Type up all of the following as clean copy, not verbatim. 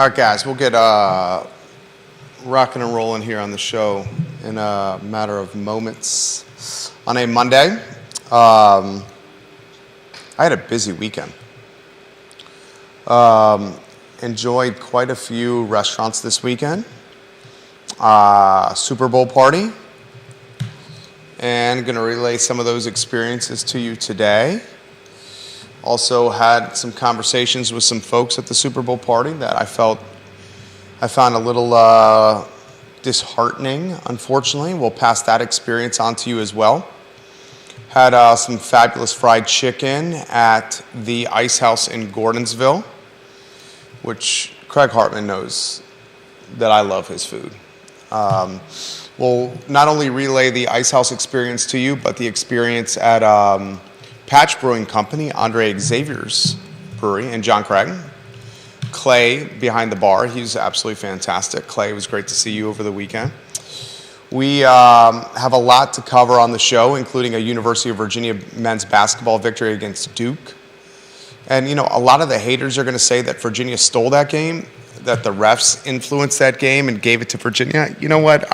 All right, guys, we'll get rocking and rolling here on the show in a matter of moments. On a Monday, I had a busy weekend. Enjoyed quite a few restaurants this weekend. Super Bowl party. And going to relay some of those experiences to you today. Also had some conversations with some folks at the Super Bowl party that I found a little disheartening, unfortunately. We'll pass that experience on to you as well. Had some fabulous fried chicken at the Ice House in Gordonsville, which Craig Hartman knows that I love his food. We'll not only relay the Ice House experience to you, but the experience at Patch Brewing Company, Andre Xavier's brewery, and John Craig. Clay behind the bar, he's absolutely fantastic. Clay, it was great to see you over the weekend. We have a lot to cover on the show, including a University of Virginia men's basketball victory against Duke. And, you know, a lot of the haters are going to say that Virginia stole that game, that the refs influenced that game and gave it to Virginia. You know what?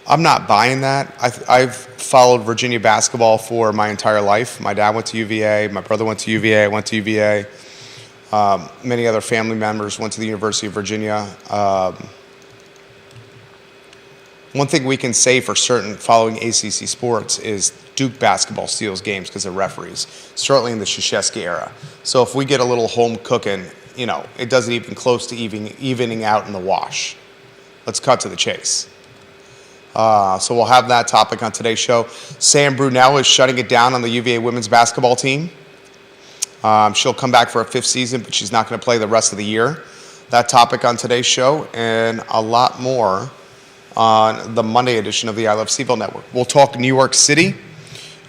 I'm not buying that. I've followed Virginia basketball for my entire life. My dad went to UVA. My brother went to UVA. I went to UVA. Many other family members went to the University of Virginia. One thing we can say for certain following ACC sports is Duke basketball steals games because of referees, certainly in the Krzyzewski era. So if we get a little home cooking, you know, it doesn't even close to evening out in the wash. Let's cut to the chase. So we'll have that topic on today's show. Sam Brunell is shutting it down on the UVA women's basketball team. She'll come back for a 5th season, but she's not going to play the rest of the year. That topic on today's show and a lot more on the Monday edition of the I Love CVille Network. We'll talk New York City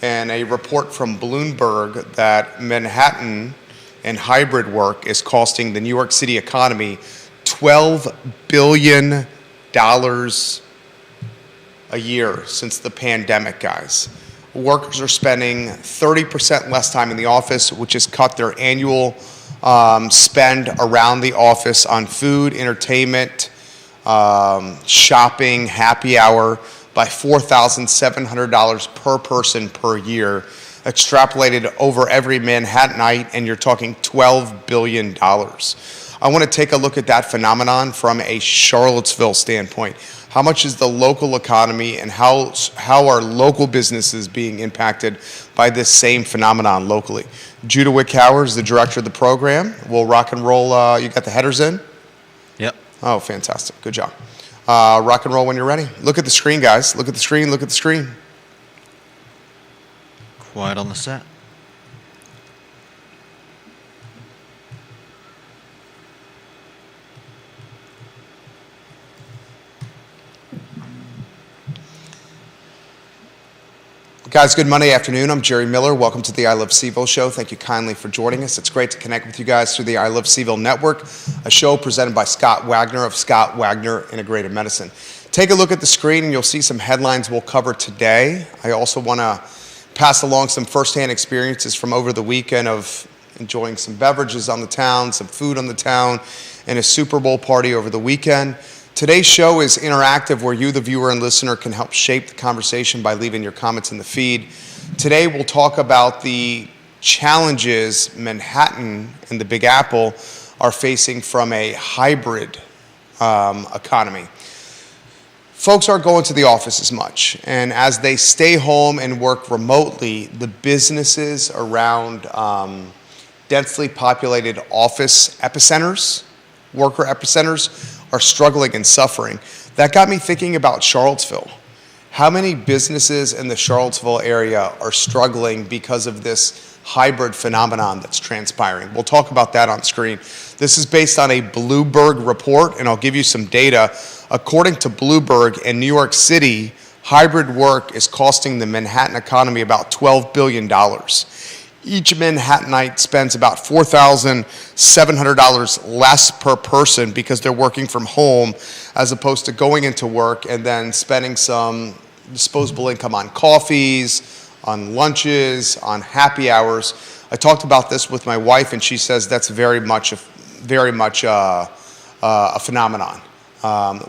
and a report from Bloomberg that Manhattan and hybrid work is costing the New York City economy $12 billion a year since the pandemic, guys. Workers are spending 30% less time in the office, which has cut their annual spend around the office on food, entertainment, shopping, happy hour by $4,700 per person per year, extrapolated over every Manhattanite, and you're talking $12 billion. I want to take a look at that phenomenon from a Charlottesville standpoint. How much is the local economy and how are local businesses being impacted by this same phenomenon locally? Judah Wickhauer is the director of the program. We'll rock and roll. You got the headers in? Yep. Oh, fantastic. Good job. Rock and roll when you're ready. Look at the screen, guys. Look at the screen. Look at the screen. Quiet on the set. Guys, good Monday afternoon. I'm Jerry Miller. Welcome to the I Love CVille show. Thank you kindly for joining us. It's great to connect with you guys through the I Love CVille Network, a show presented by Scott Wagner of Scott Wagner Integrative Medicine. Take a look at the screen and you'll see some headlines we'll cover today. I also want to pass along some firsthand experiences from over the weekend of enjoying some beverages on the town, some food on the town, and a Super Bowl party over the weekend. Today's show is interactive where you, the viewer and listener, can help shape the conversation by leaving your comments in the feed. Today we'll talk about the challenges Manhattan and the Big Apple are facing from a hybrid economy. Folks aren't going to the office as much, and as they stay home and work remotely, the businesses around densely populated office epicenters, worker epicenters, are struggling and suffering. That got me thinking about Charlottesville. How many businesses in the Charlottesville area are struggling because of this hybrid phenomenon that's transpiring? We'll talk about that on screen. This is based on a Bloomberg report, and I'll give you some data. According to Bloomberg, in New York City, hybrid work is costing the Manhattan economy about $12 billion. Each Manhattanite spends about $4,700 less per person because they're working from home as opposed to going into work and then spending some disposable income on coffees, on lunches, on happy hours. I talked about this with my wife, and she says that's very much very much a phenomenon.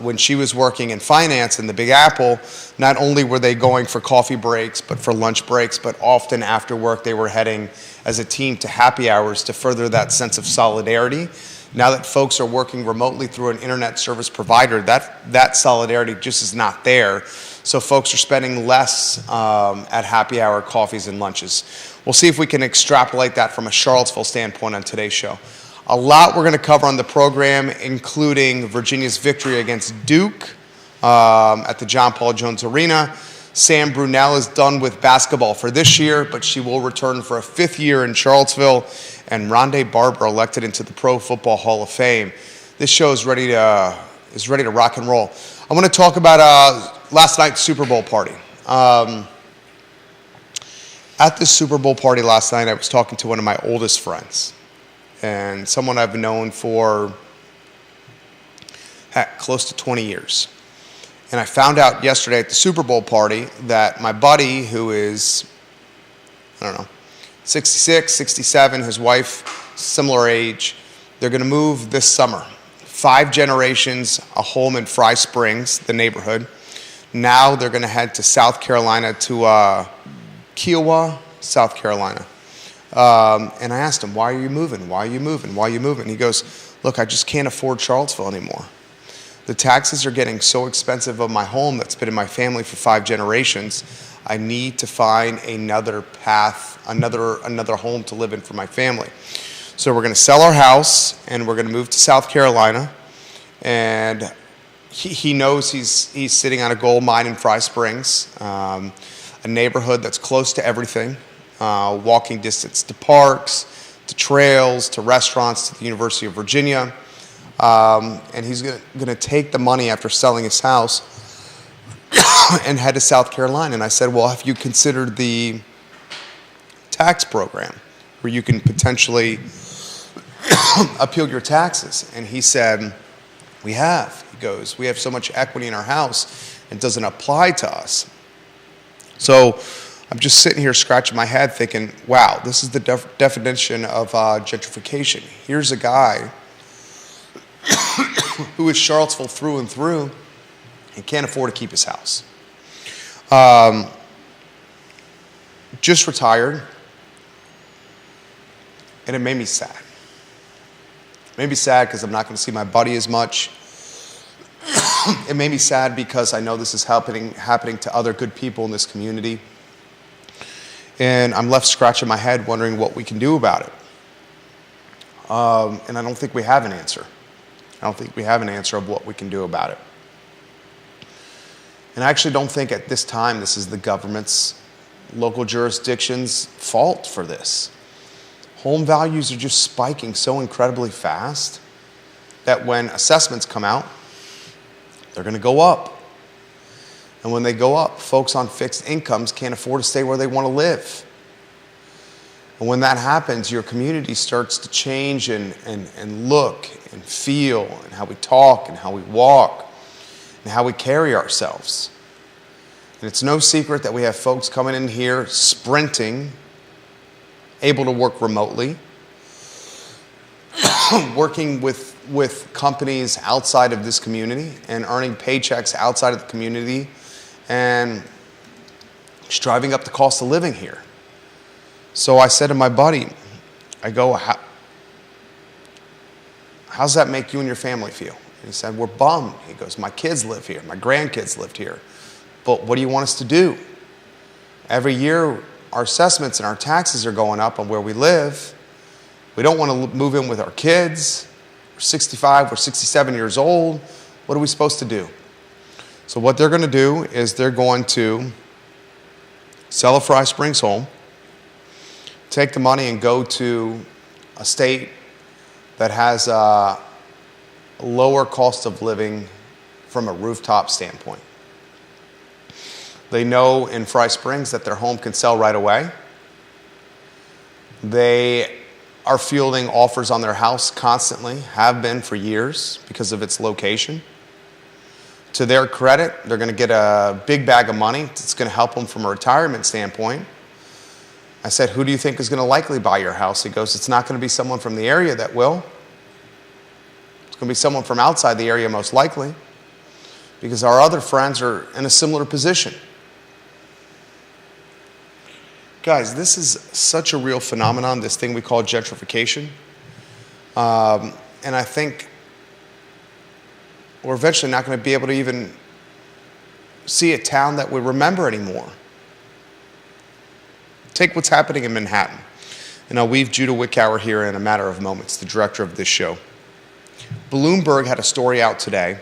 When she was working in finance in the Big Apple, not only were they going for coffee breaks, but for lunch breaks, but often after work they were heading as a team to happy hours to further that sense of solidarity. Now that folks are working remotely through an internet service provider, that solidarity just is not there. So folks are spending less at happy hour coffees and lunches. We'll see if we can extrapolate that from a Charlottesville standpoint on today's show. A lot we're going to cover on the program, including Virginia's victory against Duke at the John Paul Jones Arena. Sam Brunell is done with basketball for this year, but she will return for a 5th year in Charlottesville. And Rondé Barber elected into the Pro Football Hall of Fame. This show is ready to rock and roll. I want to talk about last night's Super Bowl party. At the Super Bowl party last night, I was talking to one of my oldest friends, and someone I've known for close to 20 years. And I found out yesterday at the Super Bowl party that my buddy, who is, 66, 67, his wife, similar age, they're going to move this summer. 5 generations, a home in Fry Springs, the neighborhood. Now they're going to head to South Carolina, to Kiowa, South Carolina. And I asked him, why are you moving? Why are you moving? Why are you moving? He goes, look, I just can't afford Charlottesville anymore. The taxes are getting so expensive of my home that's been in my family for 5 generations. I need to find another path, another home to live in for my family. So we're going to sell our house and we're going to move to South Carolina. And he knows he's sitting on a gold mine in Fry Springs, a neighborhood that's close to everything, walking distance to parks, to trails, to restaurants, to the University of Virginia. And he's going to take the money after selling his house and head to South Carolina. And I said, well, have you considered the tax program where you can potentially appeal your taxes? And he said, we have. He goes, we have so much equity in our house, it doesn't apply to us. So I'm just sitting here scratching my head thinking, wow, this is the definition of gentrification. Here's a guy who is Charlottesville through and through and can't afford to keep his house. Just retired, and it made me sad. It made me sad because I'm not going to see my buddy as much. It made me sad because I know this is happening to other good people in this community. And I'm left scratching my head wondering what we can do about it. And I don't think we have an answer. I don't think we have an answer of what we can do about it. And I actually don't think at this time this is the government's, local jurisdiction's fault for this. Home values are just spiking so incredibly fast that when assessments come out, they're going to go up. And when they go up, folks on fixed incomes can't afford to stay where they want to live. And when that happens, your community starts to change and look and feel, and how we talk and how we walk and how we carry ourselves. And it's no secret that we have folks coming in here sprinting, able to work remotely, working with companies outside of this community and earning paychecks outside of the community and just driving up the cost of living here. So I said to my buddy, I go, how's that make you and your family feel? And he said, we're bummed. He goes, my kids live here. My grandkids lived here. But what do you want us to do? Every year, our assessments and our taxes are going up on where we live. We don't want to move in with our kids. We're 65, we're 67 years old. What are we supposed to do? So what they're going to do is they're going to sell a Fry Springs home, take the money and go to a state that has a lower cost of living from a rooftop standpoint. They know in Fry Springs that their home can sell right away. They are fielding offers on their house constantly, have been for years because of its location. To their credit, they're going to get a big bag of money that's going to help them from a retirement standpoint. I said, who do you think is going to likely buy your house? He goes, it's not going to be someone from the area that will. It's going to be someone from outside the area most likely, because our other friends are in a similar position. Guys, this is such a real phenomenon, this thing we call gentrification. And I think we're eventually not going to be able to even see a town that we remember anymore. Take what's happening in Manhattan. And I'll weave Judah Wickower here in a matter of moments, the director of this show. Bloomberg had a story out today,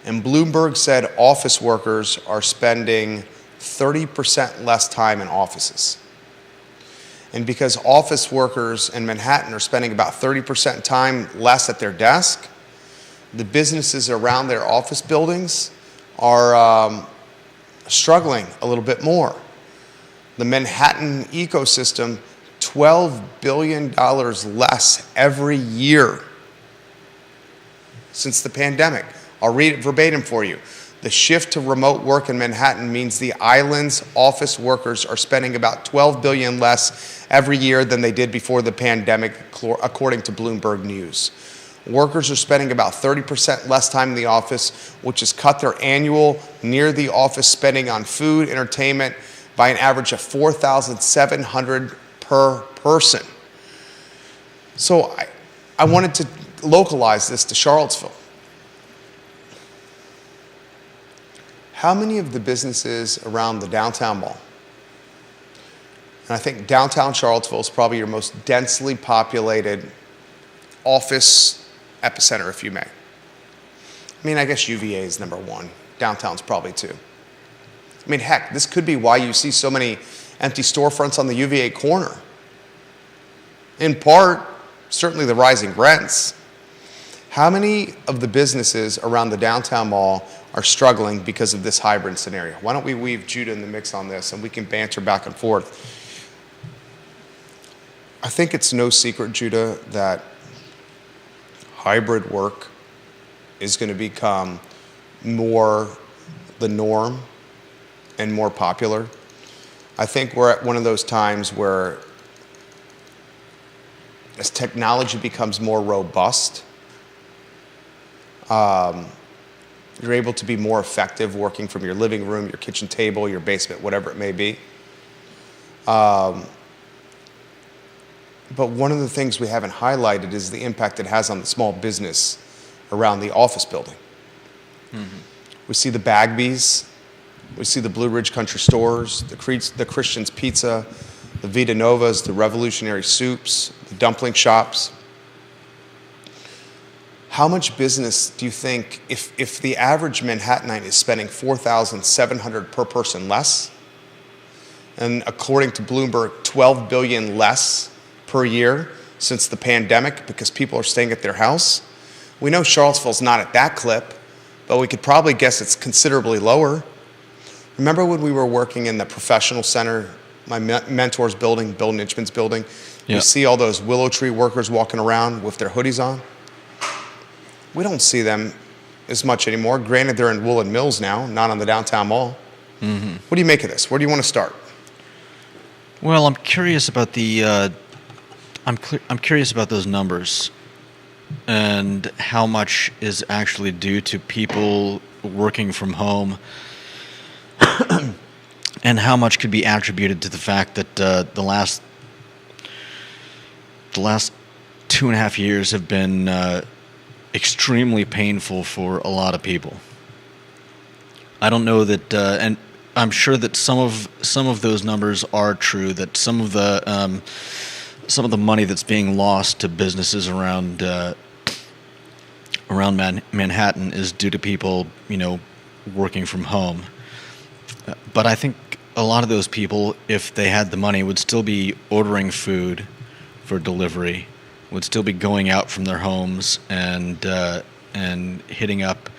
and Bloomberg said office workers are spending 30% less time in offices. And because office workers in Manhattan are spending about 30% time less at their desk, the businesses around their office buildings are struggling a little bit more. The Manhattan ecosystem, $12 billion less every year since the pandemic. I'll read it verbatim for you. The shift to remote work in Manhattan means the island's office workers are spending about $12 billion less every year than they did before the pandemic, according to Bloomberg News. Workers are spending about 30% less time in the office, which has cut their annual near-the-office spending on food, entertainment by an average of $4,700 per person. So I wanted to localize this to Charlottesville. How many of the businesses around the downtown mall, and I think downtown Charlottesville is probably your most densely populated office epicenter, if you may. I mean, I guess UVA is number one. Downtown's probably two. I mean, heck, this could be why you see so many empty storefronts on the UVA corner. In part, certainly the rising rents. How many of the businesses around the downtown mall are struggling because of this hybrid scenario? Why don't we weave Judah in the mix on this and we can banter back and forth. I think it's no secret, Judah, that hybrid work is going to become more the norm and more popular. I think we're at one of those times where as technology becomes more robust, you're able to be more effective working from your living room, your kitchen table, your basement, whatever it may be. But one of the things we haven't highlighted is the impact it has on the small business around the office building. Mm-hmm. We see the Bagby's, we see the Blue Ridge Country Stores, the Christian's Pizza, the Vita Novas, the Revolutionary Soups, the dumpling shops. How much business do you think, if the average Manhattanite is spending $4,700 per person less, and according to Bloomberg, $12 billion less per year since the pandemic because people are staying at their house? We know Charlottesville's not at that clip, but we could probably guess it's considerably lower. Remember when we were working in the professional center, my mentor's building, Bill Nitchman's building? Yeah. You see all those Willow Tree workers walking around with their hoodies on? We don't see them as much anymore. Granted, they're in Woollen Mills now, not on the downtown mall. Mm-hmm. What do you make of this? Where do you want to start? Well, I'm curious about the. I'm curious about those numbers, and how much is actually due to people working from home, and how much could be attributed to the fact that the last 2.5 years have been extremely painful for a lot of people. I don't know that, and I'm sure that some of those numbers are true. That some of the money that's being lost to businesses around Manhattan is due to people, working from home. But I think a lot of those people, if they had the money, would still be ordering food for delivery, would still be going out from their homes and hitting up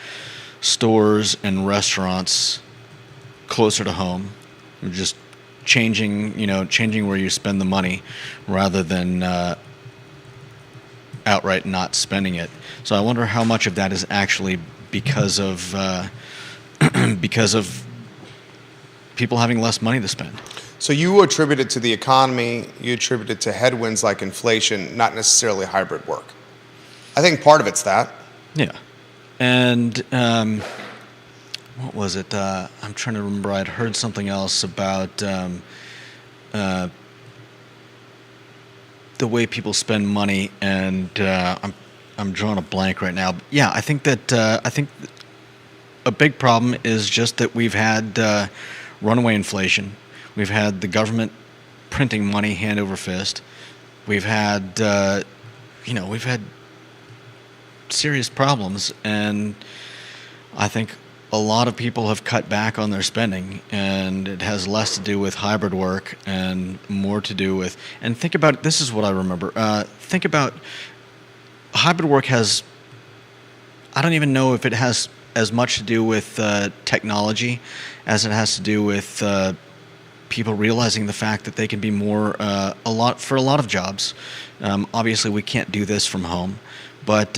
stores and restaurants closer to home, just changing where you spend the money rather than outright not spending it. So I wonder how much of that is actually because of people having less money to spend. So you attribute it to the economy, you attribute it to headwinds like inflation, not necessarily hybrid work. I think part of it's that. Yeah. And what was it? I'm trying to remember. I'd heard something else about the way people spend money, and I'm drawing a blank right now. But yeah, I think a big problem is just that we've had runaway inflation. We've had the government printing money hand over fist. We've had we've had serious problems, and I think a lot of people have cut back on their spending, and it has less to do with hybrid work and more to do with, and think about, this is what I remember, think about hybrid work has, I don't even know if it has as much to do with technology as it has to do with people realizing the fact that they can be more, for a lot of jobs. Obviously we can't do this from home, but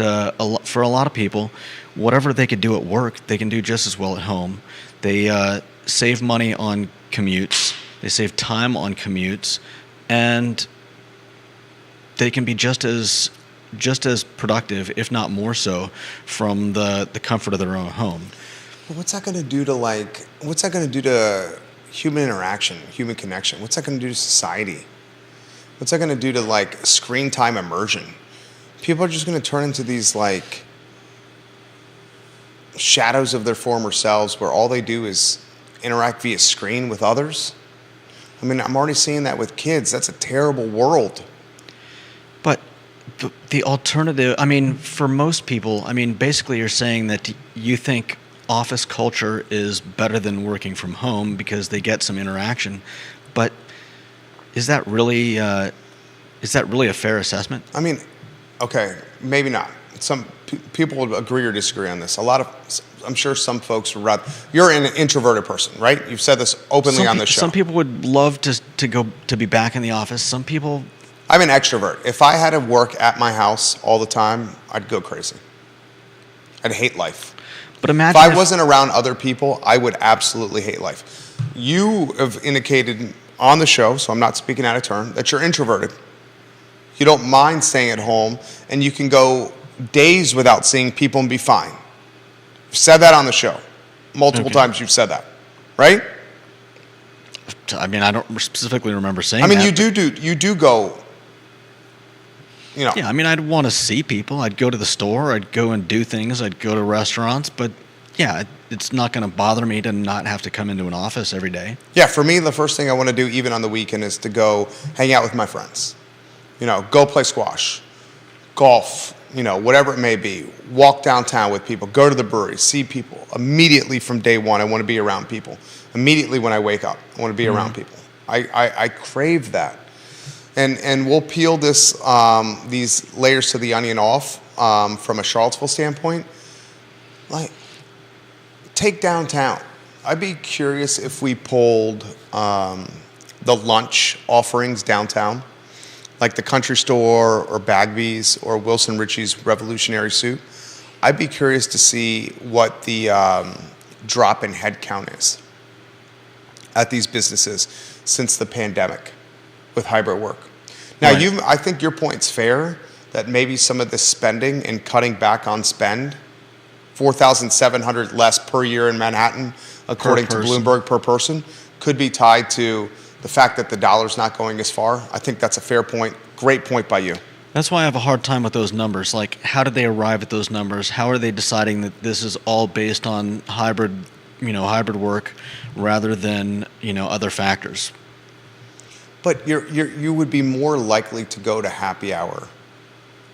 for a lot of people, whatever they could do at work, they can do just as well at home. They save money on commutes. They save time on commutes, and they can be just as productive, if not more so, from the comfort of their own home. But what's that going to do to human interaction, human connection? What's that going to do to society? What's that going to do to like screen time immersion? People are just going to turn into these like shadows of their former selves where all they do is interact via screen with others. I mean, I'm already seeing that with kids. That's a terrible world. But the alternative, I mean, for most people, I mean, basically you're saying that you think office culture is better than working from home because they get some interaction. But is that really a fair assessment? I mean, okay, maybe not. Some people would agree or disagree on this. I'm sure some folks would rather. You're an introverted person, right? You've said this openly on the show. Some people would love to be back in the office. Some people. I'm an extrovert. If I had to work at my house all the time, I'd go crazy. I'd hate life. But imagine if I wasn't around other people, I would absolutely hate life. You have indicated on the show, so I'm not speaking out of turn, that you're introverted. You don't mind staying at home, and you can go days without seeing people and be fine. You've said that on the show. Multiple times you've said that, right? I mean, I don't specifically remember saying that. I mean, that, you do go, you know. Yeah, I mean, I'd want to see people. I'd go to the store. I'd go and do things. I'd go to restaurants. But, yeah, it's not going to bother me to not have to come into an office every day. Yeah, for me, the first thing I want to do, even on the weekend, is to go hang out with my friends. You know, go play squash, golf, you know, whatever it may be. Walk downtown with people, go to the brewery, see people. Immediately from day one, I want to be around people. Immediately when I wake up, I want to be around people. I crave that. And we'll peel these layers to the onion off from a Charlottesville standpoint. Like, take downtown. I'd be curious if we pulled the lunch offerings downtown, like the Country Store or Bagby's or Wilson Ritchie's Revolutionary Soup. I'd be curious to see what the drop in head count is at these businesses since the pandemic with hybrid work. Now, right. I think your point's fair that maybe some of this spending and cutting back on spend, $4,700 less per year in Manhattan, according to Bloomberg, per person, could be tied to the fact that the dollar's not going as far. I think that's a fair point. Great point by you. That's why I have a hard time with those numbers. Like, how did they arrive at those numbers? How are they deciding that this is all based on hybrid work rather than, other factors? But you would be more likely to go to happy hour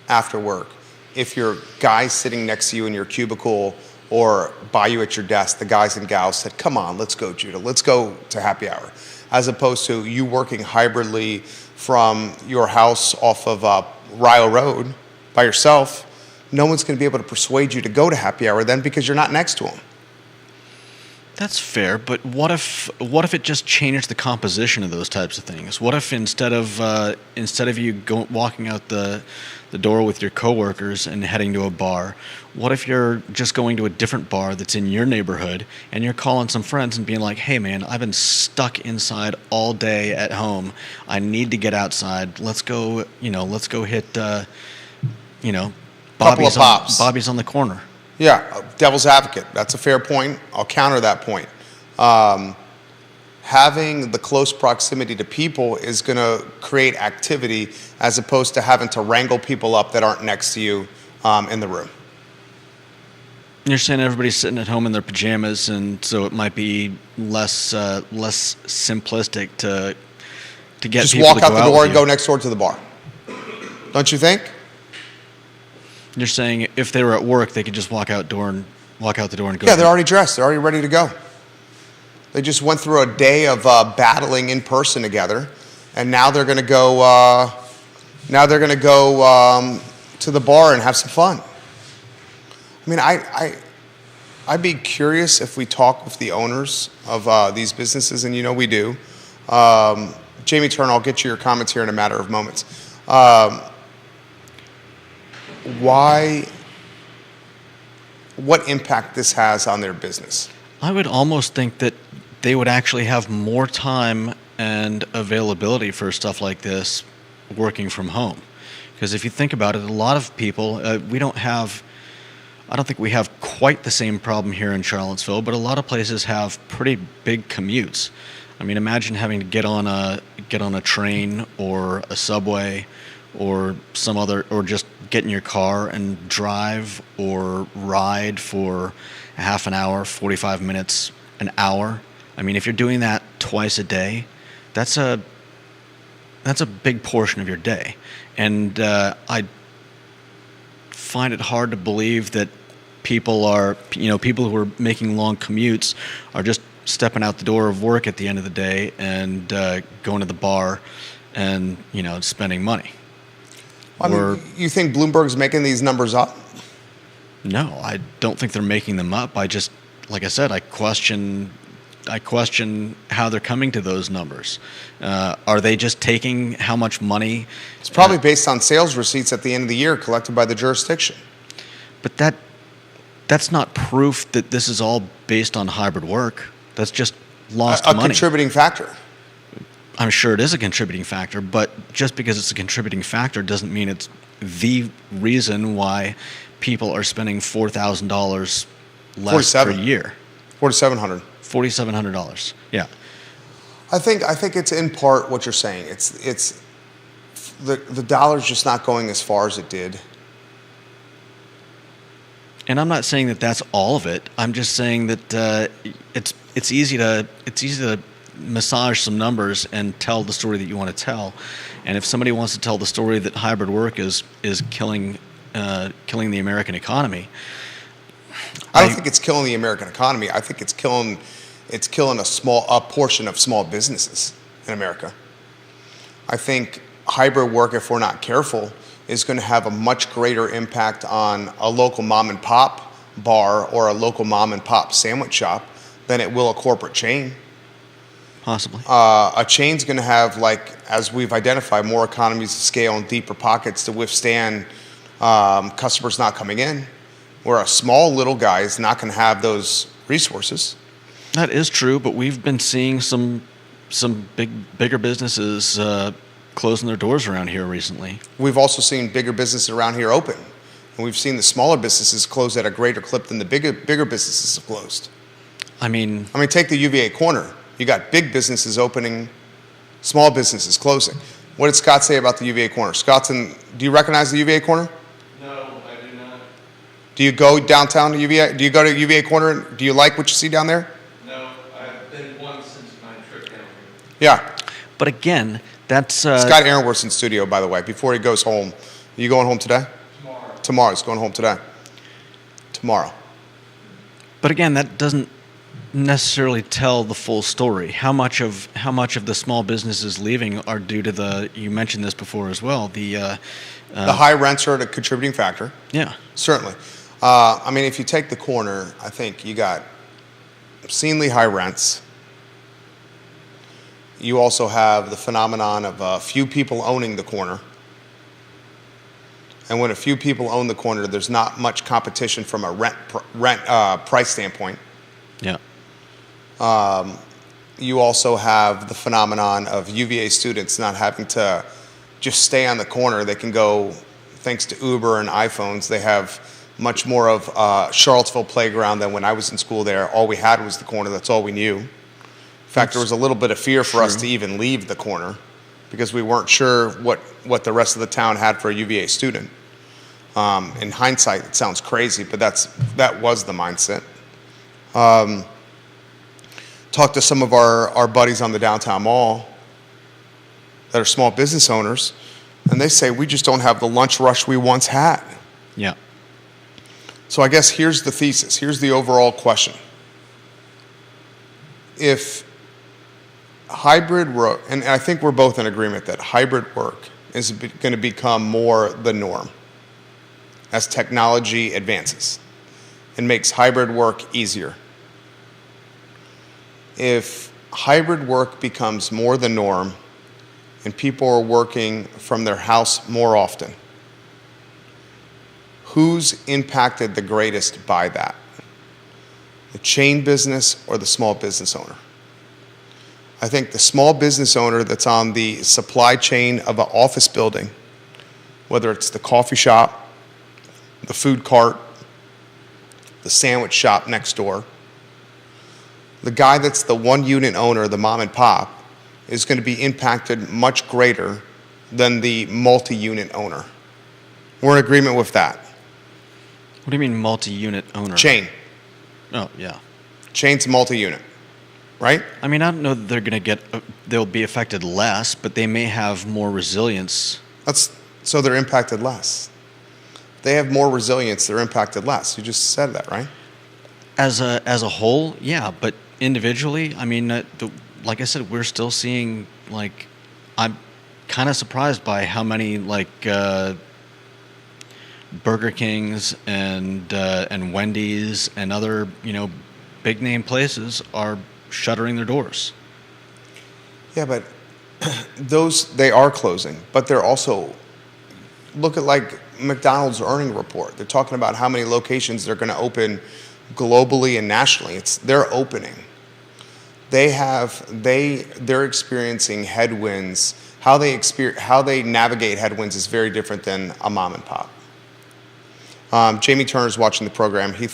after work if your guy sitting next to you in your cubicle or by you at your desk, the guys and gals said, "Come on, let's go, Judah. Let's go to happy hour." As opposed to you working hybridly from your house off of Ryle Road by yourself. No one's going to be able to persuade you to go to happy hour then because you're not next to them. That's fair, but what if it just changed the composition of those types of things? What if instead of you walking out the door with your coworkers and heading to a bar, what if you're just going to a different bar that's in your neighborhood and you're calling some friends and being like, "Hey man, I've been stuck inside all day at home. I need to get outside. Let's go hit couple of pops. Bobby's on the corner. Yeah, devil's advocate. That's a fair point. I'll counter that point. Having the close proximity to people is going to create activity as opposed to having to wrangle people up that aren't next to you in the room. You're saying everybody's sitting at home in their pajamas, and so it might be less simplistic to get Just people walk to out go the out door with and you. go next door to the bar. Don't you think? You're saying if they were at work, they could just walk out the door and go. Yeah, they're already dressed. They're already ready to go. They just went through a day of battling in person together, and now they're going to go. To the bar and have some fun. I mean, I'd be curious if we talk with the owners of these businesses, and we do. Jamie Turner, I'll get you your comments here in a matter of moments. What impact this has on their business? I would almost think that they would actually have more time and availability for stuff like this working from home. Because if you think about it, a lot of people, I don't think we have quite the same problem here in Charlottesville, but a lot of places have pretty big commutes. I mean, imagine having to get on a train or a subway or or just get in your car and drive or ride for a half an hour, 45 minutes, an hour. I mean, if you're doing that twice a day, that's a big portion of your day. And I find it hard to believe that people who are making long commutes are just stepping out the door of work at the end of the day and going to the bar and, spending money. You think Bloomberg's making these numbers up? No, I don't think they're making them up. Like I said, I question how they're coming to those numbers. Are they just taking how much money? It's probably based on sales receipts at the end of the year collected by the jurisdiction. But that's not proof that this is all based on hybrid work. That's just lost money. A contributing factor. I'm sure it is a contributing factor, but just because it's a contributing factor doesn't mean it's the reason why people are spending $4,000 less per year. $4,700. $4,700. Yeah. I think it's in part what you're saying. It's the dollar's just not going as far as it did. And I'm not saying that that's all of it. I'm just saying that it's easy to massage some numbers and tell the story that you want to tell. And if somebody wants to tell the story that hybrid work is killing the American economy, I don't think it's killing the American economy. I think it's killing a portion of small businesses in America. I think hybrid work, if we're not careful, is going to have a much greater impact on a local mom and pop bar or a local mom and pop sandwich shop than it will a corporate chain. Possibly. A chain's going to have, as we've identified, more economies of scale and deeper pockets to withstand customers not coming in, where a small little guy is not going to have those resources. That is true, but we've been seeing some bigger businesses closing their doors around here recently. We've also seen bigger businesses around here open, and we've seen the smaller businesses close at a greater clip than the bigger businesses have closed. I mean, take the UVA corner. You got big businesses opening, small businesses closing. What did Scott say about the UVA corner? Do you recognize the UVA corner? No, I do not. Do you go downtown to UVA? Do you go to UVA corner? Do you like what you see down there? No, I've been once since my trip down here. Yeah. but again, that's Scott Aaronworth's in studio, by the way, before he goes home. Are you going home today? Tomorrow. Tomorrow. He's going home today. Tomorrow. But again, that doesn't necessarily tell the full story. How much of the small businesses leaving are due to you mentioned this before as well, the high rents are a contributing factor. Yeah. Certainly. If you take the corner, I think you got obscenely high rents. You also have the phenomenon of a few people owning the corner. And when a few people own the corner, there's not much competition from a rent price standpoint. Yeah. You also have the phenomenon of UVA students not having to just stay on the corner. They can go thanks to Uber and iPhones, they have much more of Charlottesville playground than when I was in school there. All we had was the corner. That's all we knew. In fact, there was a little bit of fear for us to even leave the corner because we weren't sure what the rest of the town had for a UVA student. In hindsight, it sounds crazy, but that was the mindset. Talked to some of our buddies on the downtown mall that are small business owners, and they say we just don't have the lunch rush we once had. Yeah. So I guess here's the thesis. Here's the overall question. If hybrid work, and I think we're both in agreement that hybrid work is going to become more the norm as technology advances and makes hybrid work easier. If hybrid work becomes more the norm and people are working from their house more often, who's impacted the greatest by that? The chain business or the small business owner? I think the small business owner that's on the supply chain of an office building, whether it's the coffee shop, the food cart, the sandwich shop next door, the guy that's the one unit owner, the mom and pop, is going to be impacted much greater than the multi-unit owner. We're in agreement with that. What do you mean multi-unit owner? Chain. Oh, yeah. Chain's multi-unit, right? I mean, I don't know that they'll be affected less, but they may have more resilience. So they're impacted less. They have more resilience, they're impacted less. You just said that, right? As a whole, yeah, but individually, I mean, like I said, we're still seeing, like, I'm kind of surprised by how many, like, Burger Kings and Wendy's and other, big name places are shuttering their doors. Yeah, but they are closing, but they're also, look at like McDonald's earning report. They're talking about how many locations they're going to open globally and nationally. They're opening. They're experiencing headwinds. How they navigate headwinds is very different than a mom and pop. Jamie Turner's watching the program. He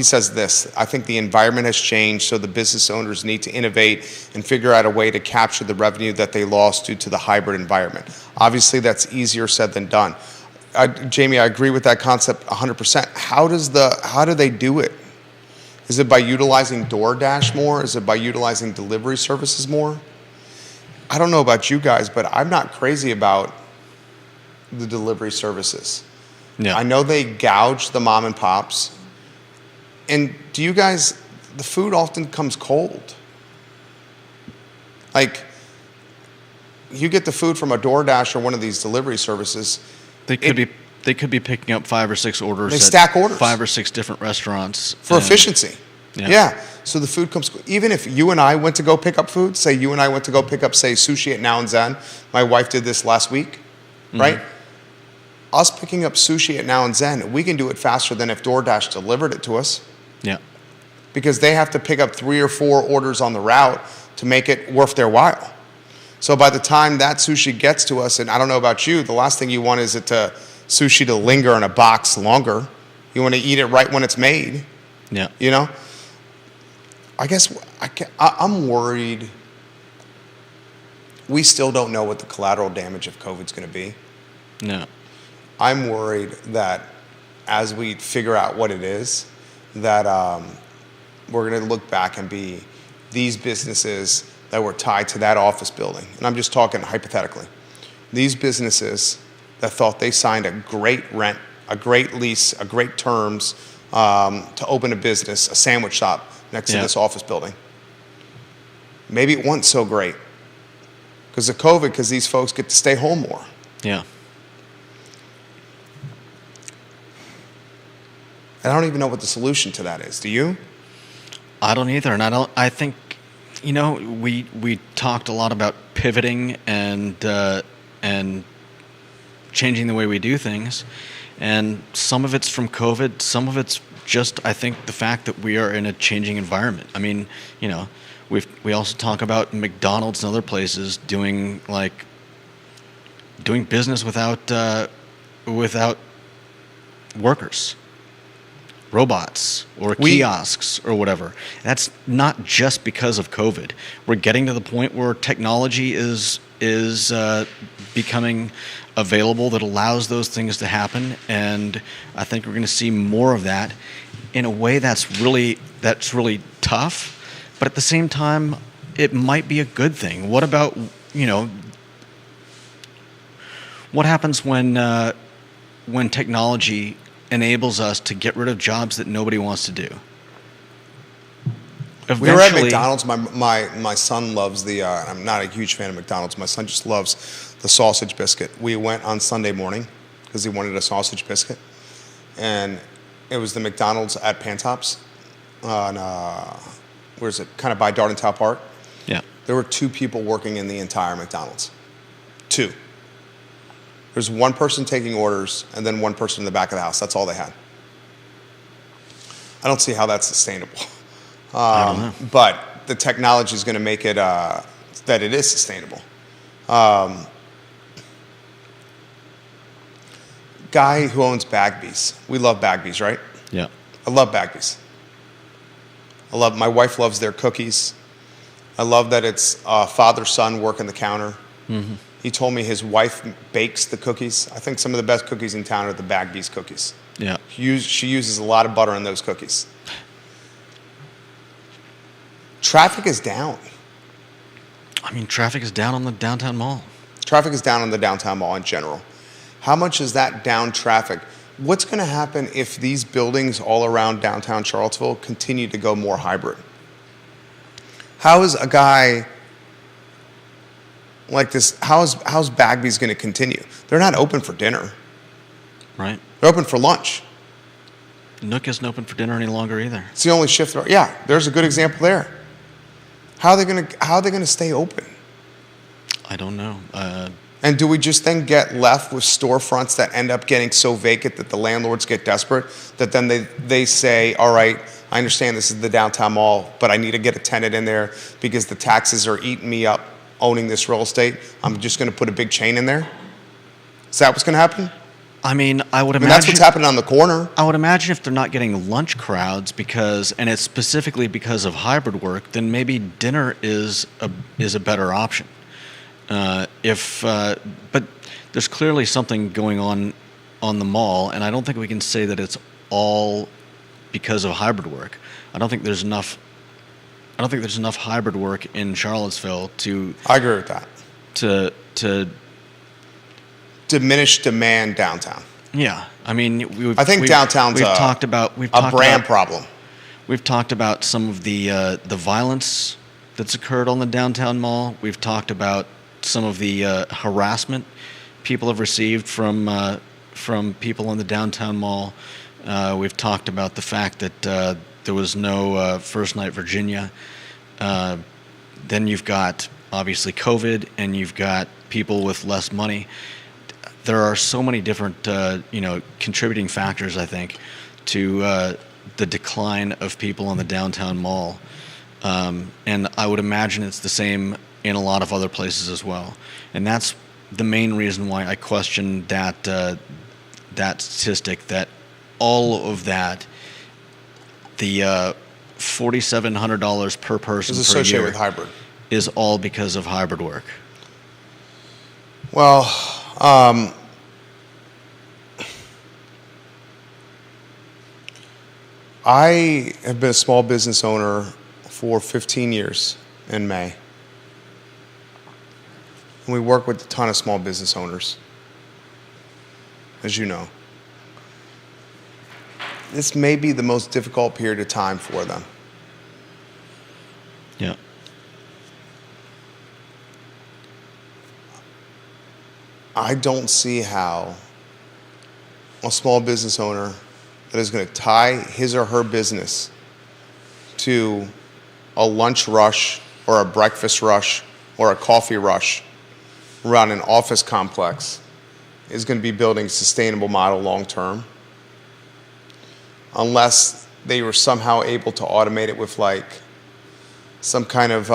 says this: I think the environment has changed, so the business owners need to innovate and figure out a way to capture the revenue that they lost due to the hybrid environment. Obviously, that's easier said than done. Jamie, I agree with that concept 100%. How do they do it? Is it by utilizing DoorDash more? Is it by utilizing delivery services more? I don't know about you guys, but I'm not crazy about the delivery services. Yeah. I know they gouge the mom and pops. And do you guys, the food often comes cold. Like, you get the food from a DoorDash or one of these delivery services. They could be picking up 5 or 6 orders. They stack orders. 5 or 6 different restaurants. For efficiency. Yeah. So the food comes, even if you and I went to go pick up food, say you and I went to go pick up, say, sushi at Now and Zen. My wife did this last week, right? Us picking up sushi at Now and Zen, we can do it faster than if DoorDash delivered it to us. Yeah. Because they have to pick up 3 or 4 orders on the route to make it worth their while. So by the time that sushi gets to us, and I don't know about you, the last thing you want is sushi to linger in a box longer. You want to eat it right when it's made. Yeah. I guess I'm worried. We still don't know what the collateral damage of COVID is going to be. No. I'm worried that as we figure out what it is, that we're going to look back and be these businesses that were tied to that office building. And I'm just talking hypothetically. These businesses that thought they signed a great rent, a great lease, a great terms to open a business, a sandwich shop next to this office building. Maybe it wasn't so great because of COVID, because these folks get to stay home more. Yeah. And I don't even know what the solution to that is. Do you? I don't either, and I think, we talked a lot about pivoting and changing the way we do things, and some of it's from COVID, some of it's just, I think, the fact that we are in a changing environment. I mean, we also talk about McDonald's and other places doing business without without workers, robots, or We- kiosks, or whatever. That's not just because of COVID. We're getting to the point where technology is becoming available that allows those things to happen, and I think we're going to see more of that in a way that's really tough, but at the same time, it might be a good thing. What about, what happens when technology enables us to get rid of jobs that nobody wants to do? We were at Eventually- McDonald's. My son loves the. I'm not a huge fan of McDonald's. My son just loves the sausage biscuit. We went on Sunday morning because he wanted a sausage biscuit, and it was the McDonald's at Pantops on where is it? Kind of by Dardentown Park. Yeah. There were 2 people working in the entire McDonald's. 2. There's 1 person taking orders and then 1 person in the back of the house. That's all they had. I don't see how that's sustainable. I don't know. But the technology is going to make it that it is sustainable. Guy who owns Bagby's. We love Bagby's, right? Yeah. I love Bagby's. My wife loves their cookies. I love that it's father-son working the counter. Mm-hmm. He told me his wife bakes the cookies. I think some of the best cookies in town are the Bagby's cookies. Yeah. She uses a lot of butter in those cookies. Traffic is down. I mean, traffic is down on the downtown mall. Traffic is down on the downtown mall in general. How much is that down traffic? What's going to happen if these buildings all around downtown Charlottesville continue to go more hybrid? How is a guy like this, how's Bagby's going to continue? They're not open for dinner. Right. They're open for lunch. Nook isn't open for dinner any longer either. It's the only shift. Yeah, there's a good example there. How are they going to stay open? I don't know. And do we just then get left with storefronts that end up getting so vacant that the landlords get desperate that then they say, all right, I understand this is the downtown mall, but I need to get a tenant in there because the taxes are eating me up owning this real estate. I'm just going to put a big chain in there? Is that what's going to happen? I mean, I would I mean, imagine that's what's happening on the corner. I would imagine if they're not getting lunch crowds and it's specifically because of hybrid work, then maybe dinner is a better option. But there's clearly something going on the mall, and I don't think we can say that it's all because of hybrid work. I don't think there's enough hybrid work in Charlottesville I agree with that. to Diminish demand downtown. yeah. I mean, I think downtown's a brand problem. We've talked about some of the violence that's occurred on the downtown mall. We've talked about some of the harassment people have received from people in the downtown mall. We've talked about the fact that there was no First Night Virginia. Then you've got obviously COVID, and you've got people with less money. There are so many different contributing factors, I think, to the decline of people in the downtown mall. And I would imagine it's the same in a lot of other places as well. And that's the main reason why I question that statistic, that all of that, the $4,700 per person Is per associated year with hybrid. is all because of hybrid work. Well, I have been a small business owner for 15 years in May. And we work with a ton of small business owners, as you know. This may be the most difficult period of time for them. Yeah. I don't see how a small business owner that is going to tie his or her business to a lunch rush or a breakfast rush or a coffee rush around an office complex is going to be building a sustainable model long term, unless they were somehow able to automate it with like some kind of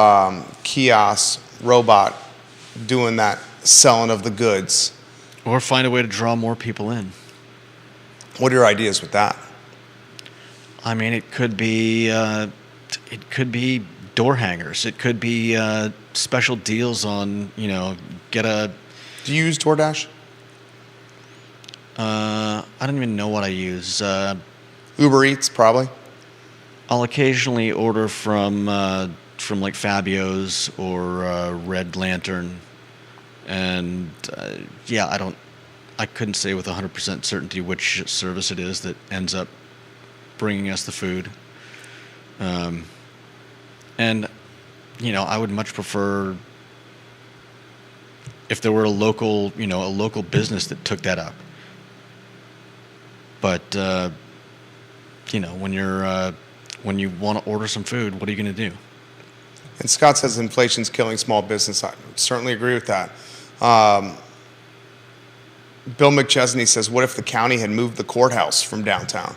kiosk robot doing that selling of the goods. Or find a way to draw more people in. What are your ideas with that? I mean, it could be door hangers. It could be special deals on, get a. Do you use DoorDash? I don't even know what I use. Uber Eats, probably. I'll occasionally order from like Fabio's or Red Lantern, and I couldn't say with 100% certainty which service it is that ends up bringing us the food. And I would much prefer if there were a local business that took that up. But when you want to order some food, what are you going to do? And Scott says inflation's killing small business. I certainly agree with that. Bill McChesney says, what if the county had moved the courthouse from downtown?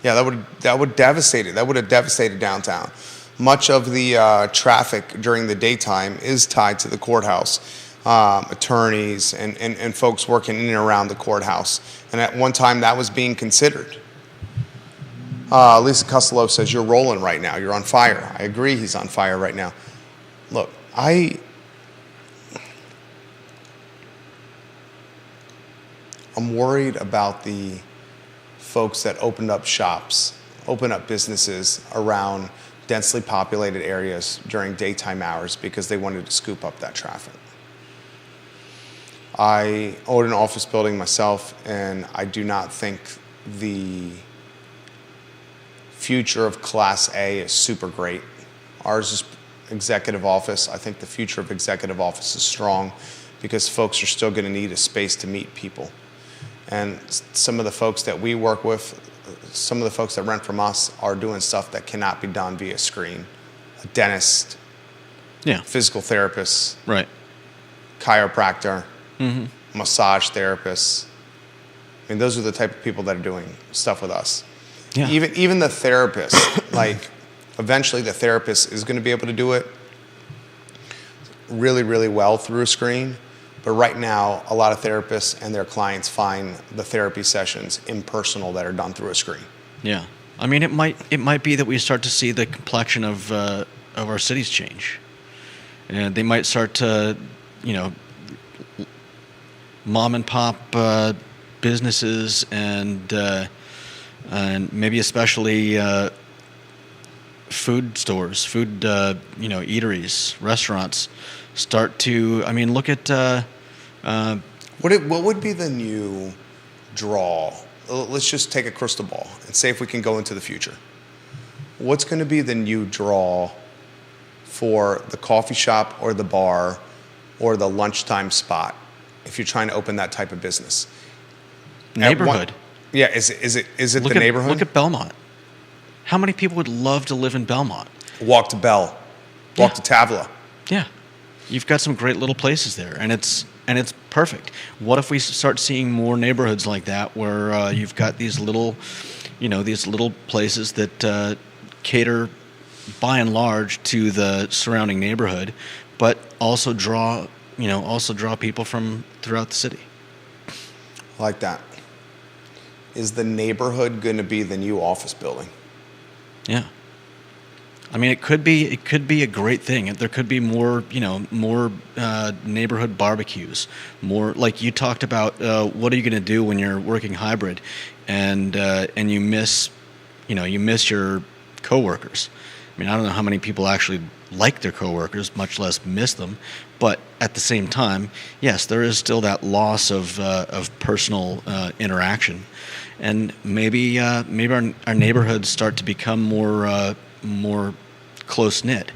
Yeah, that would devastate it. That would have devastated downtown. Much of the traffic during the daytime is tied to the courthouse. Attorneys and folks working in and around the courthouse. And at one time that was being considered. Lisa Costello says, you're rolling right now. You're on fire. I agree he's on fire right now. Look, I'm worried about the folks that open up businesses around densely populated areas during daytime hours because they wanted to scoop up that traffic. I own an office building myself, and I do not think the future of Class A is super great. Ours is executive office. I think the future of executive office is strong because folks are still going to need a space to meet people. And some of the folks that we work with, some of the folks that rent from us are doing stuff that cannot be done via screen. A dentist, physical therapist, right, chiropractor, massage therapists. I mean, those are the type of people that are doing stuff with us. Yeah. Even the therapist, like eventually the therapist is going to be able to do it really, really well through a screen. But right now, a lot of therapists and their clients find the therapy sessions impersonal that are done through a screen. Yeah. I mean, it might be that we start to see the complexion of our cities change. And they might start to, mom and pop businesses and maybe especially food stores, eateries, restaurants start to. I mean, look at. What would be the new draw? Let's just take a crystal ball and say if we can go into the future. What's going to be the new draw for the coffee shop or the bar or the lunchtime spot if you're trying to open that type of business? Neighborhood. Is it the neighborhood? Look at Belmont. How many people would love to live in Belmont? Walk to Bell. Walk to Tavla. Yeah. You've got some great little places there, and it's perfect. What if we start seeing more neighborhoods like that, where you've got these little places that cater, by and large, to the surrounding neighborhood, but also draw people from throughout the city. I like that. Is the neighborhood going to be the new office building? Yeah. I mean, it could be a great thing. There could be more neighborhood barbecues, more like you talked about. What are you going to do when you're working hybrid, and you miss your coworkers? I mean, I don't know how many people actually like their coworkers, much less miss them. But at the same time, yes, there is still that loss of personal interaction, and maybe our neighborhoods start to become more close-knit,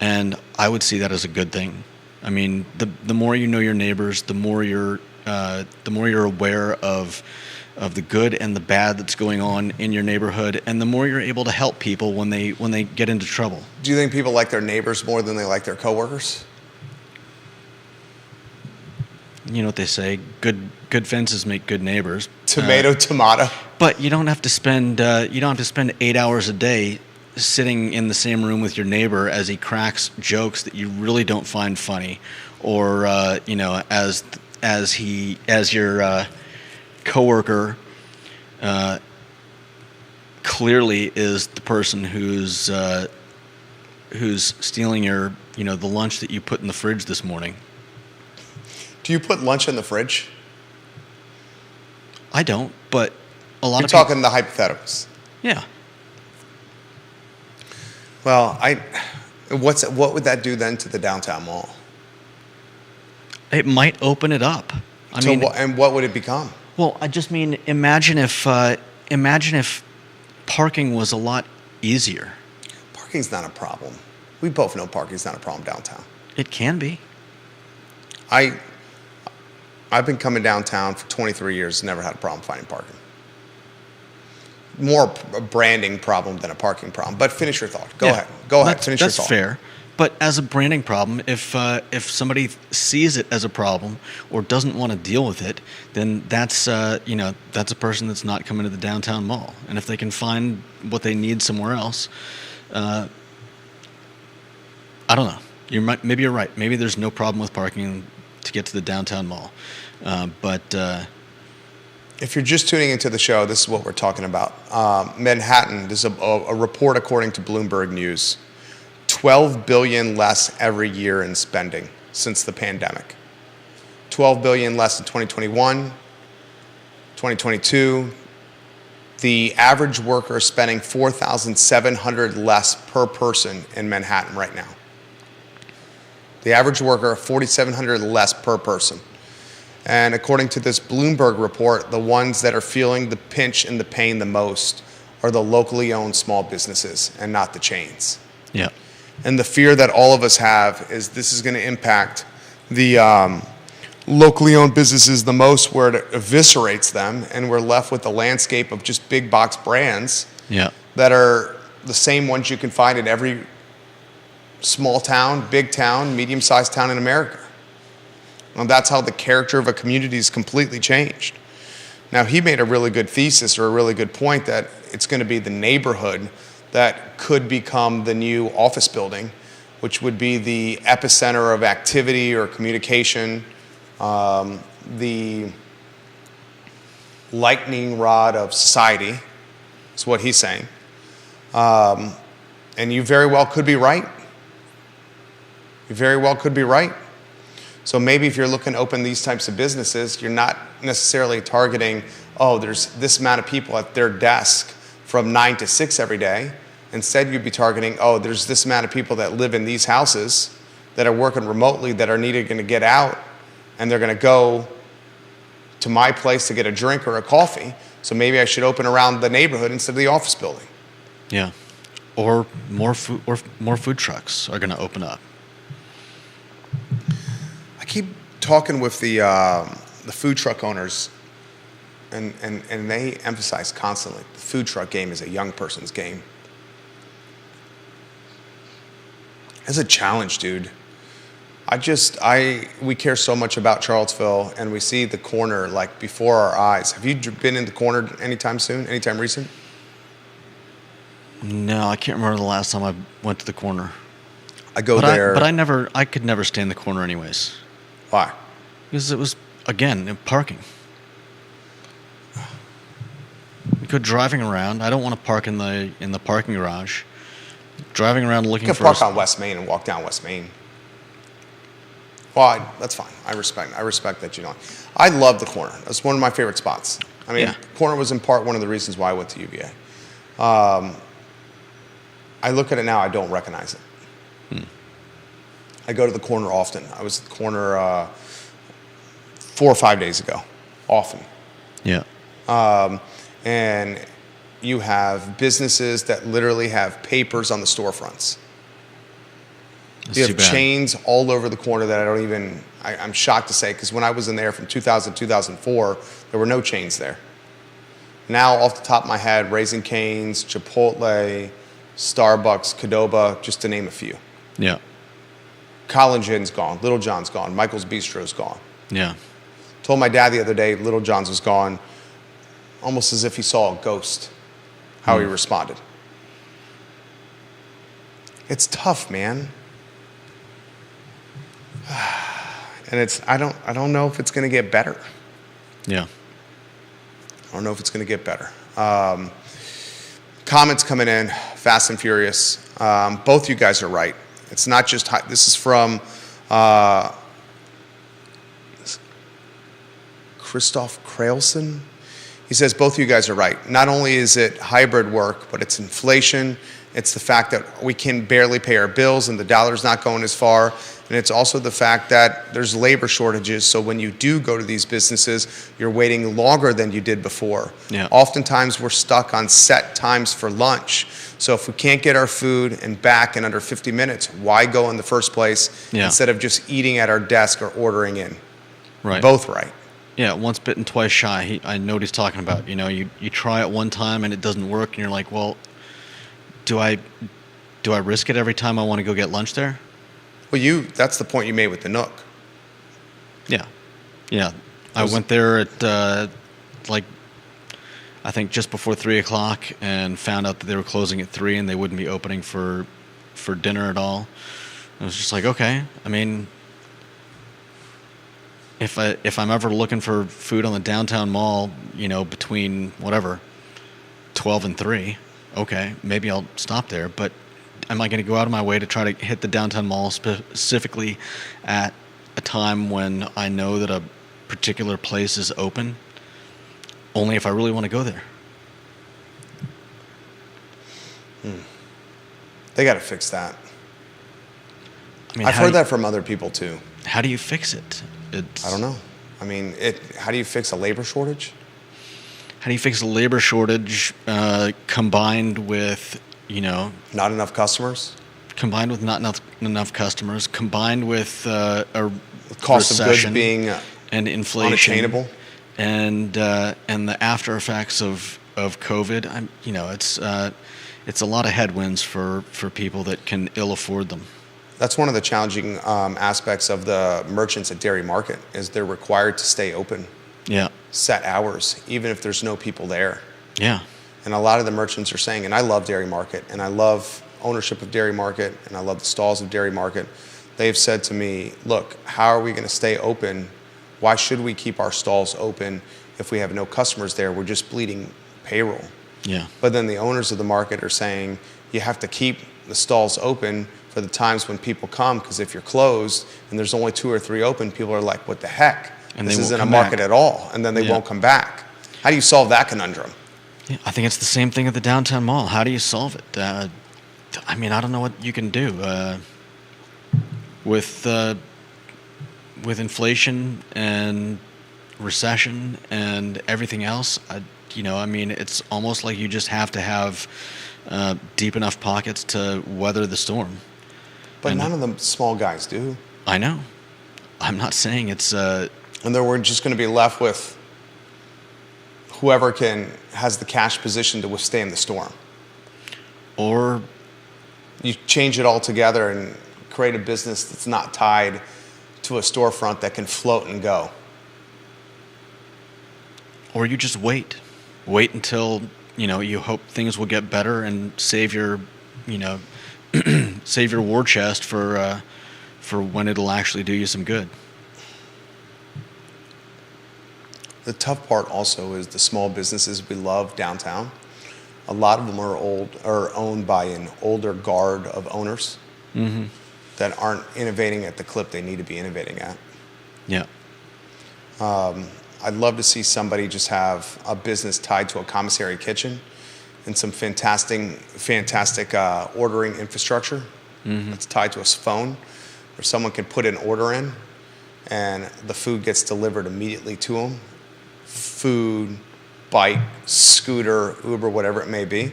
and I would see that as a good thing. I mean, the more you know your neighbors, the more you're aware of the good and the bad that's going on in your neighborhood, and the more you're able to help people when they get into trouble. Do you think people like their neighbors more than they like their coworkers? You know what they say: good fences make good neighbors. Tomato. But you don't have to spend 8 hours a day sitting in the same room with your neighbor as he cracks jokes that you really don't find funny, or as as your coworker clearly is the person who's stealing your the lunch that you put in the fridge this morning. Do you put lunch in the fridge? I don't, but a lot You're of people, talking the hypotheticals. yeah. Well, what would that do then to the downtown mall? It might open it up. And what would it become? Well, I just mean imagine if parking was a lot easier. Parking's not a problem. We both know parking's not a problem downtown. It can be. I've been coming downtown for 23 years, never had a problem finding parking. More a branding problem than a parking problem. But finish your thought. Go ahead. Finish your thought. That's fair. But as a branding problem, if somebody sees it as a problem or doesn't want to deal with it, then that's a person that's not coming to the downtown mall. And if they can find what they need somewhere else, I don't know. Maybe you're right. Maybe there's no problem with parking to get to the downtown mall. If you're just tuning into the show, this is what we're talking about. Manhattan, there's a report according to Bloomberg News. $12 billion less every year in spending since the pandemic. $12 billion less in 2021, 2022. The average worker is spending $4,700 less per person in Manhattan right now. The average worker, $4,700 less per person. And according to this Bloomberg report, the ones that are feeling the pinch and the pain the most are the locally owned small businesses and not the chains. Yeah. And the fear that all of us have is this is going to impact the locally owned businesses the most, where it eviscerates them, and we're left with the landscape of just big box brands that are the same ones you can find in every small town, big town, medium-sized town in America. And that's how the character of a community is completely changed. Now, he made a really good thesis, or a really good point, that it's going to be the neighborhood that could become the new office building, which would be the epicenter of activity or communication, the lightning rod of society, is what he's saying. And you very well could be right. You very well could be right. So maybe if you're looking to open these types of businesses, you're not necessarily targeting, there's this amount of people at their desk from 9 to 6 every day. Instead, you'd be targeting, there's this amount of people that live in these houses that are working remotely that are going to get out, and they're going to go to my place to get a drink or a coffee. So maybe I should open around the neighborhood instead of the office building. Yeah. Or more food trucks are going to open up. I keep talking with the food truck owners, and they emphasize constantly the food truck game is a young person's game. It's a challenge, dude. We care so much about Charlottesville, and we see the corner like before our eyes. Have you been in the corner anytime soon? Anytime recent? No, I can't remember the last time I went to the corner. I go there. I could never stay in the corner anyways. Why? Because it was, again, parking. You go driving around. I don't want to park in the parking garage. Driving around looking you for... You can park on West Main and walk down West Main. Well, that's fine. I respect that you don't. I love the corner. That's one of my favorite spots. I mean, the corner was in part one of the reasons why I went to UVA. I look at it now, I don't recognize it. I go to the corner often. I was at the corner 4 or 5 days ago, often. Yeah. And you have businesses that literally have papers on the storefronts. That's you too have bad. chains all over the corner that I'm shocked to say, because when I was in there from 2000 to 2004, there were no chains there. Now, off the top of my head, Raising Cane's, Chipotle, Starbucks, Qdoba, just to name a few. Yeah. College Inn's gone. Little John's gone. Michael's Bistro's gone. Yeah. Told my dad the other day Little John's was gone, almost as if he saw a ghost, how he responded. It's tough, man. And I don't know if it's going to get better. Yeah. I don't know if it's going to get better. Comments coming in, fast and furious. Both you guys are right. It's not just this is from Christoph Kraelson. He says both of you guys are right. Not only is it hybrid work, but it's inflation. It's the fact that we can barely pay our bills and the dollar's not going as far. And it's also the fact that there's labor shortages. So when you do go to these businesses, you're waiting longer than you did before. Yeah. Oftentimes we're stuck on set times for lunch. So if we can't get our food and back in under 50 minutes, why go in the first place instead of just eating at our desk or ordering in? Right. Both right. Yeah, once bitten, twice shy. I know what he's talking about. You know, you try it one time and it doesn't work, and you're like, well, do I risk it every time I want to go get lunch there? Well, that's the point you made with the Nook. Yeah. Yeah. I went there at, I think just before 3 o'clock and found out that they were closing at 3 and they wouldn't be opening for dinner at all. I was just like, okay. I mean, if I'm ever looking for food on the downtown mall, you know, between whatever 12 and 3, okay, maybe I'll stop there. But am I going to go out of my way to try to hit the downtown mall specifically at a time when I know that a particular place is open? Only if I really want to go there. They got to fix that. I mean, I've heard that from other people too. How do you fix it? I don't know. I mean, how do you fix a labor shortage? How do you fix a labor shortage combined with, you know... Not enough customers? Combined with not enough customers, combined with a cost of goods recession being and inflation, unattainable, and the after effects of COVID. It's a lot of headwinds for people that can ill afford them. That's one of the challenging aspects of the merchants at Dairy Market is they're required to stay open, Yeah, set hours, even if there's no people there. yeah, And a lot of the merchants are saying, and I love Dairy Market, and I love ownership of Dairy Market, and I love the stalls of Dairy Market. They've said to me, look, how are we going to stay open? Why should we keep our stalls open if we have no customers there? We're just bleeding payroll. yeah, But then the owners of the market are saying, you have to keep the stalls open for the times when people come, because if you're closed and there's only 2 or 3 open, people are like, what the heck? And this they isn't won't a come market back. at all. And then they Yeah. won't come back. How do you solve that conundrum? yeah. I think it's the same thing at the downtown mall. How do you solve it? I mean, I don't know what you can do with inflation and recession and everything else. I mean, it's almost like you just have to have deep enough pockets to weather the storm. But And- none of the small guys do. I know. I'm not saying it's. And then we're just going to be left with whoever has the cash position to withstand the storm. Or You change it all together and create a business that's not tied to a storefront that can float and go. you just wait until you hope things will get better and save your save your war chest for when it'll actually do you some good. The tough part also is the small businesses we love downtown. A lot of them are owned by an older guard of owners that aren't innovating at the clip they need to be innovating at. Yeah. I'd love to see somebody just have a business tied to a commissary kitchen and some fantastic ordering infrastructure that's tied to a phone where someone can put an order in and the food gets delivered immediately to them. Food, bike, scooter, Uber, whatever it may be.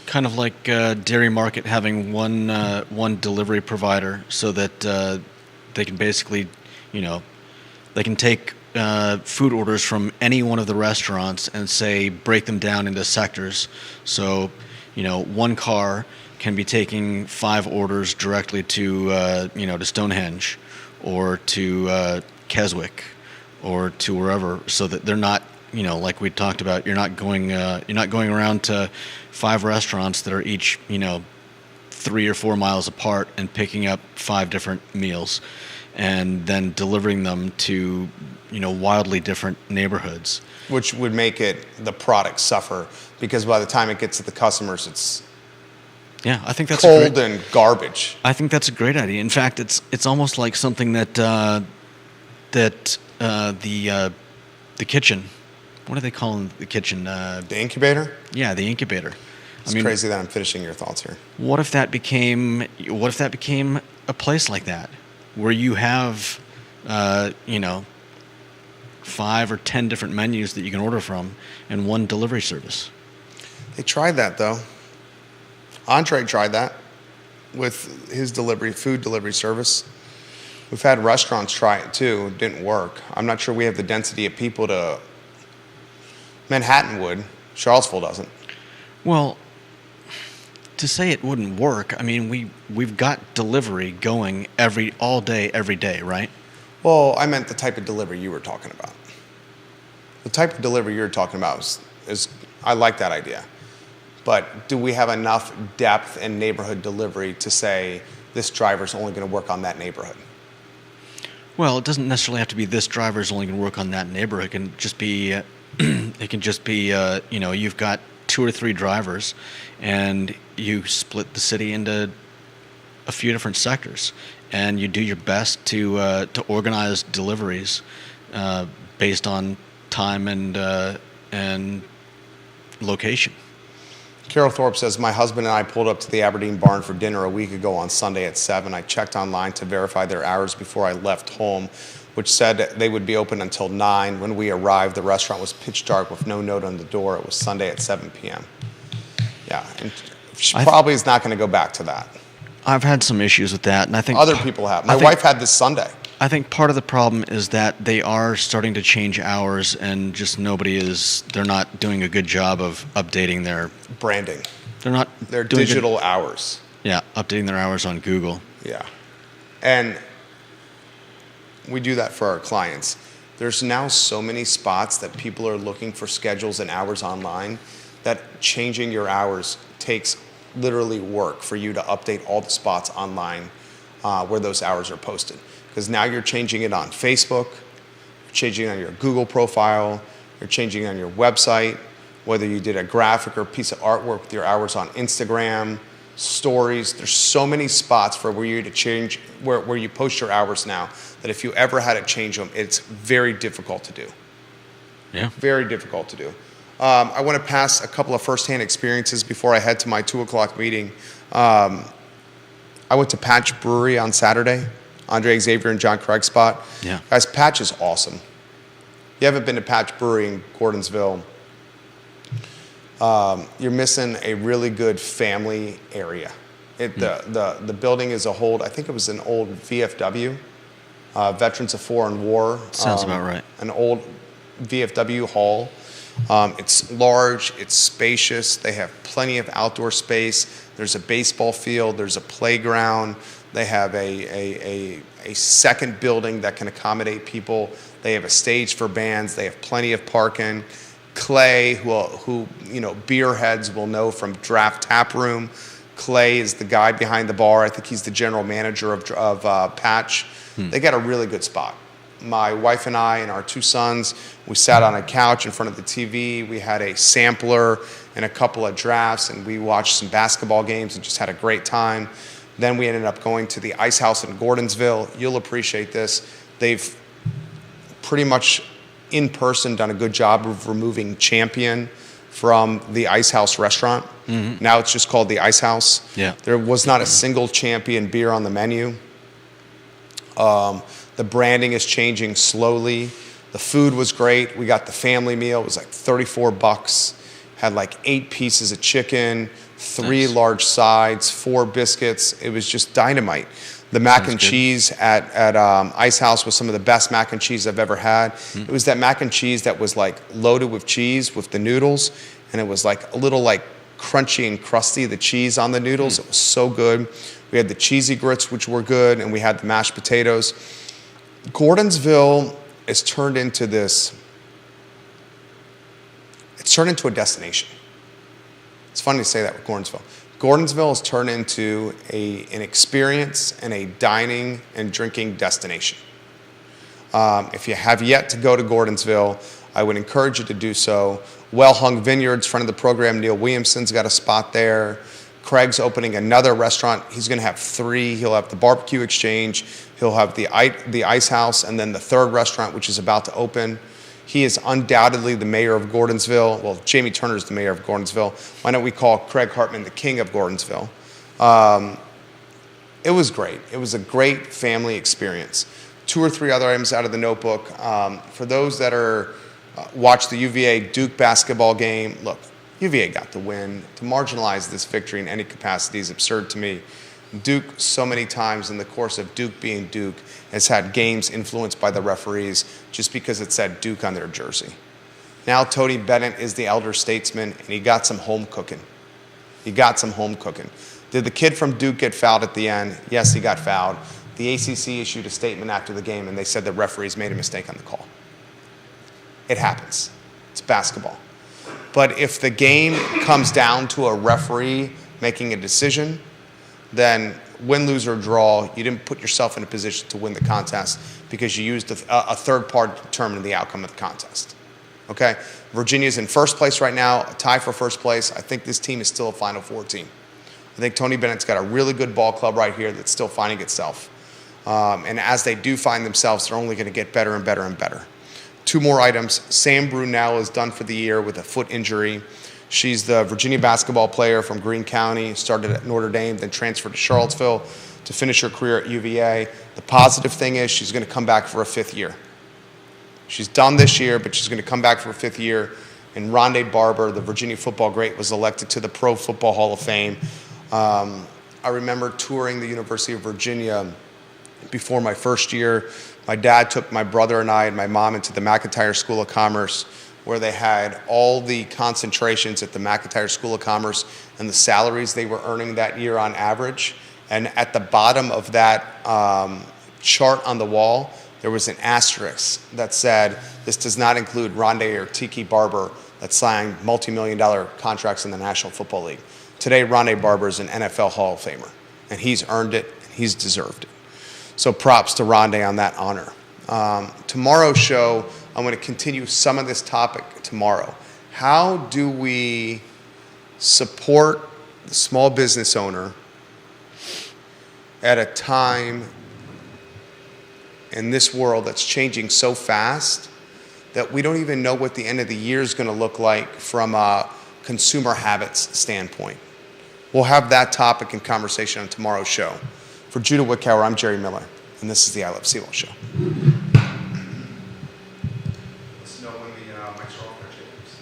Kind of like Dairy Market having one delivery provider, so that they can basically, they can take food orders from any one of the restaurants and say break them down into sectors. So, one car can be taking 5 orders directly to to Stonehenge, or to Keswick, or to wherever, so that they're not, like we talked about, you're not going around to 5 restaurants that are each 3 or 4 miles apart and picking up 5 different meals. and then delivering them to, wildly different neighborhoods. Which would make the product suffer, because by the time it gets to the customers, it's Yeah, I think that's cold and garbage. I think that's a great idea. In fact, it's almost like something that the kitchen. What do they call the kitchen? The incubator? Yeah, the incubator. It's crazy that I'm finishing your thoughts here. What if that became a place like that, where you have, 5 or 10 different menus that you can order from, and one delivery service? They tried that, though. Andre tried that with his food delivery service. We've had restaurants try it, too. It didn't work. I'm not sure we have the density of people to... Manhattan would. Charlottesville doesn't. Well, to say it wouldn't work, I mean, we've got delivery going all day, every day, right? Well, I meant the type of delivery you were talking about. The type of delivery you're talking about is I like that idea. But do we have enough depth in neighborhood delivery to say this driver's only going to work on that neighborhood? Well, it doesn't necessarily have to be this driver's only going to work on that neighborhood. It can just be, you've got 2 or 3 drivers, and you split the city into a few different sectors, and you do your best to organize deliveries based on time and location. Carol Thorpe says, my husband and I pulled up to the Aberdeen barn for dinner a week ago on Sunday at 7. I checked online to verify their hours before I left home, which said they would be open until 9. When we arrived, the restaurant was pitch dark with no note on the door. It was Sunday at 7 p.m. Yeah, and she probably is not going to go back to that. I've had some issues with that, and I think other people have. My wife had this Sunday. I think part of the problem is that they are starting to change hours, and just they're not doing a good job of updating their branding. They're not their digital hours. Yeah, updating their hours on Google. Yeah. And we do that for our clients. There's now so many spots that people are looking for schedules and hours online that changing your hours takes literally work for you to update all the spots online where those hours are posted. Because now you're changing it on Facebook, you're changing it on your Google profile, you're changing it on your website, whether you did a graphic or piece of artwork with your hours on Instagram, stories. There's so many spots for where you to change where you post your hours now that if you ever had to change them, it's very difficult to do. Yeah. Very difficult to do. I want to pass a couple of firsthand experiences before I head to my 2 o'clock meeting. I went to Patch Brewery on Saturday. Andre Xavier and John Craig spot. Yeah. Guys, Patch is awesome. If you haven't been to Patch Brewery in Gordonsville, you're missing a really good family area. The building is I think it was an old VFW, Veterans of Foreign War. Sounds about right. An old VFW hall. It's large, it's spacious, they have plenty of outdoor space. There's a baseball field, there's a playground. They have a second building that can accommodate people. They have a stage for bands. They have plenty of parking. Clay, who beer heads will know from Draft Tap Room. Clay is the guy behind the bar. I think he's the general manager of Patch. They got a really good spot. My wife and I and our 2 sons, we sat on a couch in front of the TV. We had a sampler and a couple of drafts, and we watched some basketball games and just had a great time. Then we ended up going to the Ice House in Gordonsville. You'll appreciate this. They've pretty much in person done a good job of removing Champion from the Ice House restaurant. Mm-hmm. Now it's just called the Ice House. Yeah. There was not a single Champion beer on the menu. The branding is changing slowly. The food was great. We got the family meal. It was like $34. Had like 8 pieces of chicken, 3 large sides, 4 biscuits. It was just dynamite. The mac and cheese at Ice House was some of the best mac and cheese I've ever had. It was that mac and cheese that was like loaded with cheese with the noodles, and it was like a little like crunchy and crusty, the cheese on the noodles. It was so good. We had the cheesy grits, which were good, and we had the mashed potatoes. Gordonsville is turned into this, it's turned into a destination. It's funny to say that with Gordonsville. Gordonsville has turned into an experience and a dining and drinking destination. If you have yet to go to Gordonsville, I would encourage you to do so. Well Hung Vineyards, friend of the program, Neil Williamson's got a spot there. Craig's opening another restaurant. He's going to have 3. He'll have the Barbecue Exchange, he'll have the Ice House, and then the 3rd restaurant, which is about to open. He is undoubtedly the mayor of Gordonsville. Well, Jamie Turner is the mayor of Gordonsville. Why don't we call Craig Hartman the king of Gordonsville? It was great. It was a great family experience. 2 or 3 other items out of the notebook. For those that are watch the UVA Duke basketball game, look, UVA got the win. To marginalize this victory in any capacity is absurd to me. Duke, so many times in the course of Duke being Duke, has had games influenced by the referees just because it said Duke on their jersey. Now Tony Bennett is the elder statesman, and he got some home cooking. Did the kid from Duke get fouled at the end? Yes, he got fouled. The ACC issued a statement after the game, and they said the referees made a mistake on the call. It happens. It's basketball. But if the game comes down to a referee making a decision, then win, lose, or draw, you didn't put yourself in a position to win the contest because you used a third party to determine the outcome of the contest. Okay? Virginia's in first place right now, a tie for first place. I think this team is still a Final Four team. I think Tony Bennett's got a really good ball club right here that's still finding itself. And as they do find themselves, they're only going to get better and better and better. 2 more items. Sam Brunell is done for the year with a foot injury. She's the Virginia basketball player from Greene County, started at Notre Dame, then transferred to Charlottesville to finish her career at UVA. The positive thing is she's going to come back for a 5th year. She's done this year, but she's going to come back for a 5th year. And Rondé Barber, the Virginia football great, was elected to the Pro Football Hall of Fame. I remember touring the University of Virginia before my first year. My dad took my brother and I and my mom into the McIntyre School of Commerce, where they had all the concentrations at the McIntyre School of Commerce and the salaries they were earning that year on average. And at the bottom of that chart on the wall, there was an asterisk that said, this does not include Rondé or Tiki Barber that signed multi-million-dollar contracts in the National Football League. Today, Rondé Barber is an NFL Hall of Famer, and he's earned it, and he's deserved it. So props to Rondé on that honor. Tomorrow's show, I'm going to continue some of this topic tomorrow. How do we support the small business owner at a time in this world that's changing so fast that we don't even know what the end of the year is going to look like from a consumer habits standpoint? We'll have that topic and conversation on tomorrow's show. For Judah Wickower, I'm Jerry Miller, and this is the I Love CVille show. Let's know when the mic's are off, James.